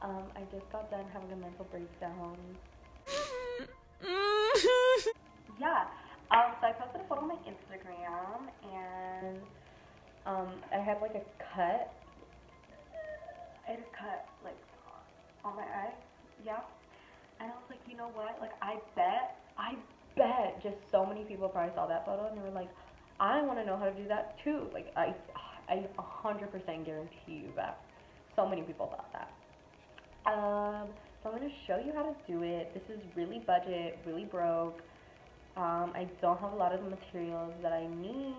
I just got done having a mental breakdown. Yeah. So I posted a photo on my Instagram, and I had like a cut. I had a cut like on my eye. Yeah. And I was like, you know what? Like, I bet just so many people probably saw that photo and they were like, I want to know how to do that too. Like, I 100% guarantee you that so many people thought that. So I'm gonna show you how to do it. This is really budget, really broke. I don't have a lot of the materials that I need,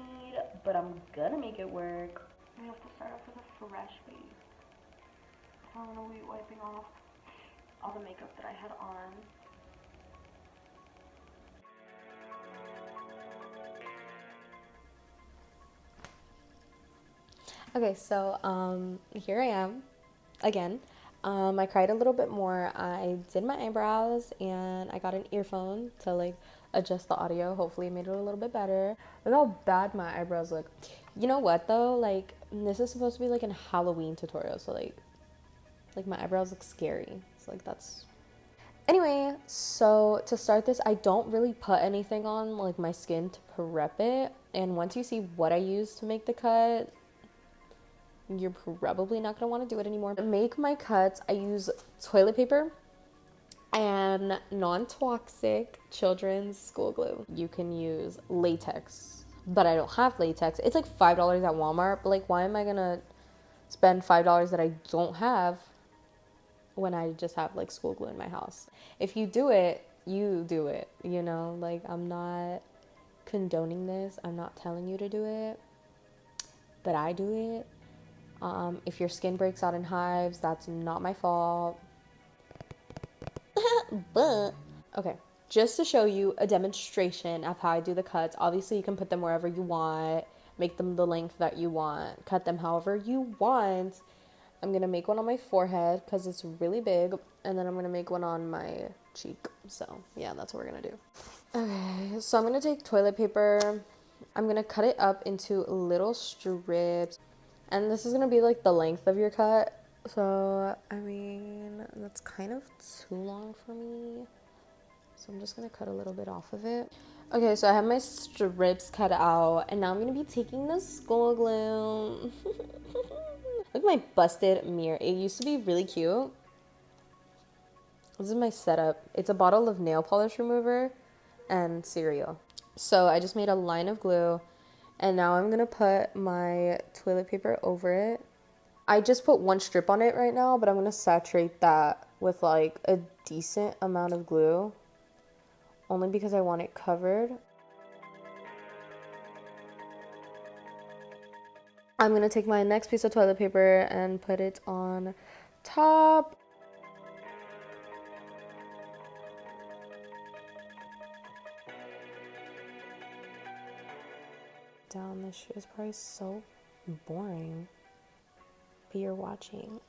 but I'm gonna make it work. We have to start off with a fresh base. I'm gonna be wiping off all the makeup that I had on. Okay, so here I am again. I cried a little bit more. I did my eyebrows and I got an earphone to like adjust the audio. Hopefully, it made it a little bit better. Look how bad my eyebrows look. You know what though? Like this is supposed to be like a Halloween tutorial, so like my eyebrows look scary. So like that's anyway. So to start this, I don't really put anything on like my skin to prep it. And once you see what I use to make the cut, you're probably not gonna want to do it anymore. To make my cuts, I use toilet paper and non-toxic children's school glue. You can use latex, but I don't have latex. It's like $5 at Walmart, but like, why am I gonna spend $5 that I don't have when I just have like school glue in my house? If you do it, you do it, you know? Like, I'm not condoning this, I'm not telling you to do it, but I do it. If your skin breaks out in hives, that's not my fault. But, okay, just to show you a demonstration of how I do the cuts, obviously you can put them wherever you want, make them the length that you want, cut them however you want. I'm gonna make one on my forehead because it's really big, and then I'm gonna make one on my cheek. So, yeah, that's what we're gonna do. Okay, so I'm gonna take toilet paper. I'm gonna cut it up into little strips. And this is gonna be like the length of your cut. So, I mean, that's kind of too long for me. So I'm just gonna cut a little bit off of it. Okay, so I have my strips cut out, and now I'm gonna be taking the school glue. Look at my busted mirror. It used to be really cute. This is my setup. It's a bottle of nail polish remover and cereal. So I just made a line of glue, and now I'm gonna put my toilet paper over it. I just put one strip on it right now, but I'm gonna saturate that with like a decent amount of glue, only because I want it covered. I'm gonna take my next piece of toilet paper and put it on top. Down, this shit is probably so boring, but you're watching.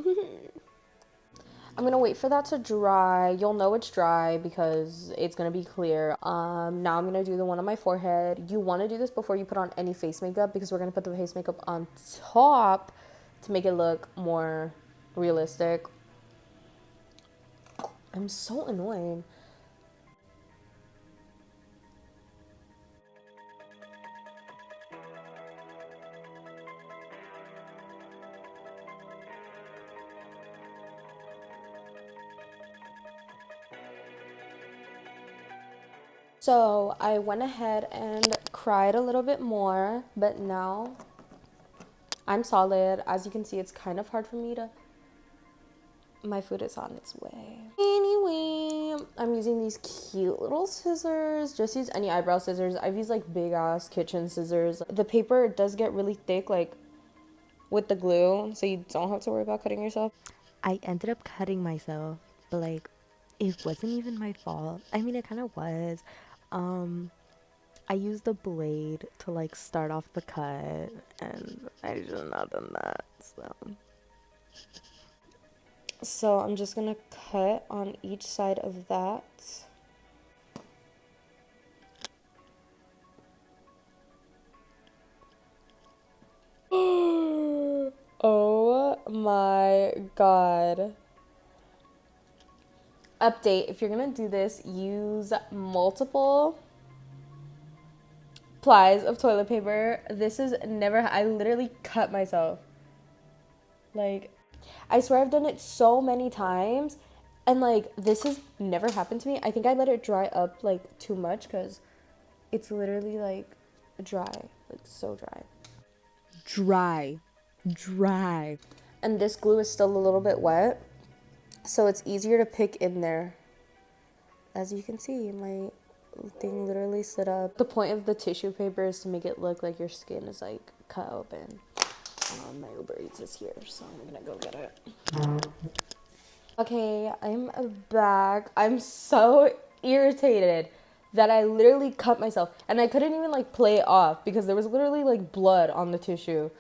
I'm gonna wait for that to dry. You'll know it's dry because it's gonna be clear. Now I'm gonna do the one on my forehead. You wanna do this before you put on any face makeup because we're gonna put the face makeup on top to make it look more realistic. I'm so annoying. So I went ahead and cried a little bit more, but now I'm solid. As you can see, it's kind of hard for me to. My food is on its way. Anyway, I'm using these cute little scissors. Just use any eyebrow scissors. I've used like big ass kitchen scissors. The paper does get really thick, like with the glue, so you don't have to worry about cutting yourself. I ended up cutting myself, but like it wasn't even my fault. I mean, it kind of was. Um, I used a blade to like start off the cut, and I should not have done that. So I'm just gonna cut on each side of that. Oh my god. Update, if you're gonna do this, use multiple plies of toilet paper. This is never, I literally cut myself. Like, I swear I've done it so many times, and like, this has never happened to me. I think I let it dry up like too much because it's literally like dry, like so dry. Dry. And this glue is still a little bit wet, so it's easier to pick in there. As you can see, my thing literally slid up. The point of the tissue paper is to make it look like your skin is like cut open. My Uber Eats is here, so I'm gonna go get it. Okay, I'm back. I'm so irritated that I literally cut myself, and I couldn't even like play it off because there was literally like blood on the tissue.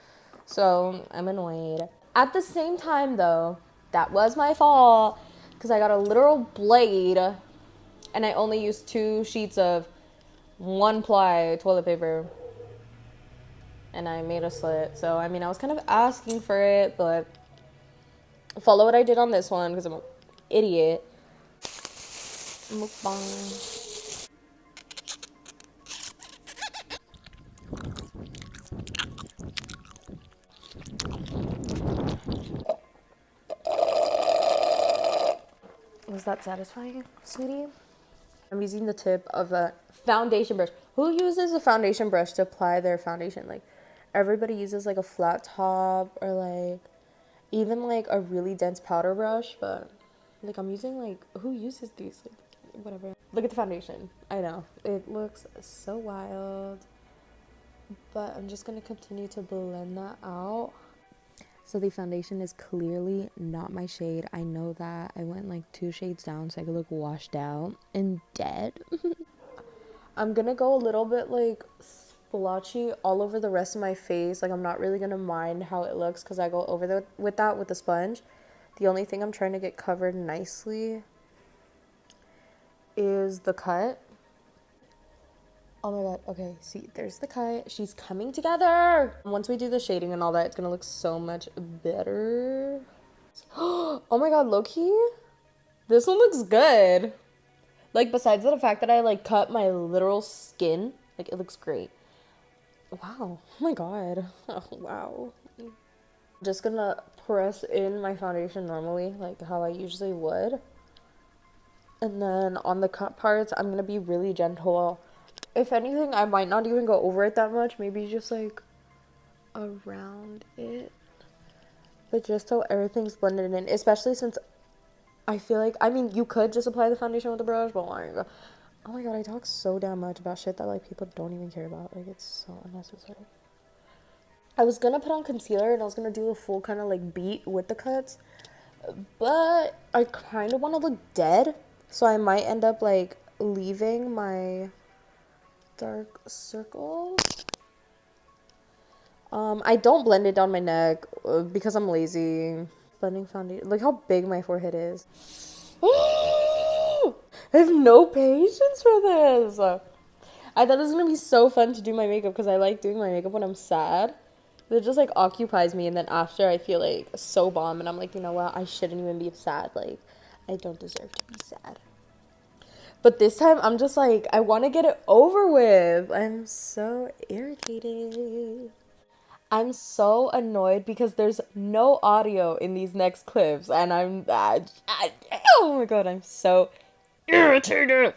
So I'm annoyed. At the same time though, that was my fault because I got a literal blade and I only used 2 sheets of 1-ply toilet paper and I made a slit. So I mean, I was kind of asking for it, but follow what I did on this one because I'm an idiot. Mukbang. Was that satisfying, sweetie? I'm using the tip of a foundation brush. Who uses a foundation brush to apply their foundation? Like, everybody uses like a flat top or like even like a really dense powder brush, but like I'm using like, who uses these? Like, whatever. Look at the foundation. I know. It looks so wild. But I'm just gonna continue to blend that out. So the foundation is clearly not my shade. I know that. I went like 2 shades down so I could look washed out and dead. I'm gonna go a little bit like splotchy all over the rest of my face. Like, I'm not really gonna mind how it looks because I go over with that with the sponge. The only thing I'm trying to get covered nicely is the cut. Oh my god, okay, see, there's the cut. She's coming together. Once we do the shading and all that, it's gonna look so much better. Oh my god, low-key, this one looks good. Like, besides the fact that I like cut my literal skin, like, it looks great. Wow, oh my god. Oh, wow. Just gonna press in my foundation normally, like how I usually would. And then on the cut parts, I'm gonna be really gentle. If anything, I might not even go over it that much. Maybe just like around it. But just so everything's blended in. Especially since I feel like, I mean, you could just apply the foundation with a brush, but oh my god, I talk so damn much about shit that like people don't even care about. Like, it's so unnecessary. I was gonna put on concealer and I was gonna do a full kind of like beat with the cuts. But I kind of want to look dead. So I might end up like leaving my dark circles. I don't blend it down my neck because I'm lazy. Blending foundation. Look how big my forehead is. I have no patience for this. I thought it was gonna be so fun to do my makeup because I like doing my makeup when I'm sad. It just like occupies me, and then after I feel like so bomb, and I'm like, you know what? I shouldn't even be sad. Like, I don't deserve to be sad. But this time, I'm just like, I want to get it over with. I'm so irritated. I'm so annoyed because there's no audio in these next clips, and oh my god, I'm so irritated.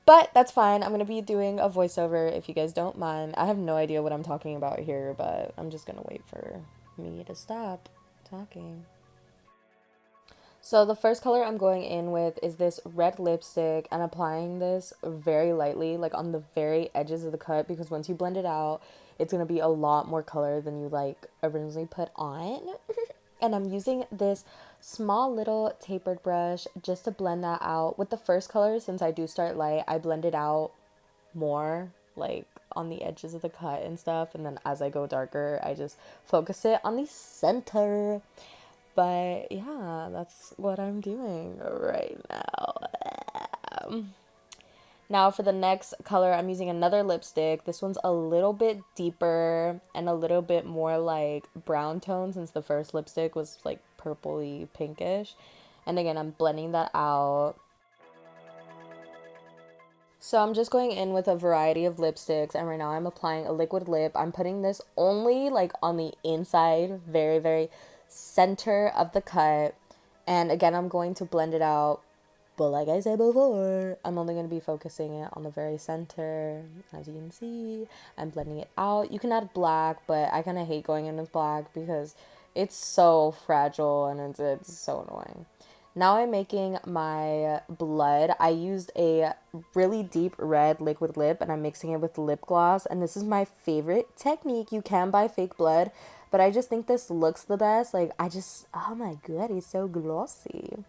But that's fine. I'm going to be doing a voiceover if you guys don't mind. I have no idea what I'm talking about here, but I'm just going to wait for me to stop talking. So the first color I'm going in with is this red lipstick, and applying this very lightly, like on the very edges of the cut, because once you blend it out, it's going to be a lot more color than you like originally put on. And I'm using this small little tapered brush just to blend that out. With the first color, since I do start light, I blend it out more like on the edges of the cut and stuff, and then as I go darker, I just focus it on the center. But yeah, that's what I'm doing right now. Now for the next color, I'm using another lipstick. This one's a little bit deeper and a little bit more like brown tone, since the first lipstick was like purpley pinkish. And again, I'm blending that out. So I'm just going in with a variety of lipsticks, and right now I'm applying a liquid lip. I'm putting this only like on the inside, very, very center of the cut. And again, I'm going to blend it out. But like I said before, I'm only going to be focusing it on the very center. As you can see, I'm blending it out. You can add black, but I kind of hate going in with black because it's so fragile and it's so annoying. Now I'm making my blood. I used a really deep red liquid lip and I'm mixing it with lip gloss. And this is my favorite technique. You can buy fake blood, but I just think this looks the best. Like, oh my god, it's so glossy.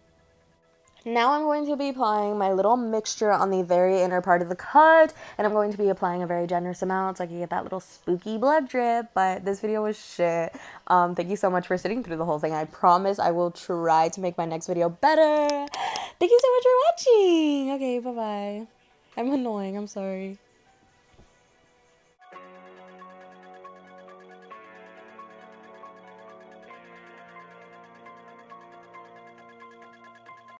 Now I'm going to be applying my little mixture on the very inner part of the cut, and I'm going to be applying a very generous amount so I can get that little spooky blood drip. But this video was shit. Thank you so much for sitting through the whole thing. I promise I will try to make my next video better. Thank you so much for watching. Okay, bye-bye. I'm annoying. I'm sorry.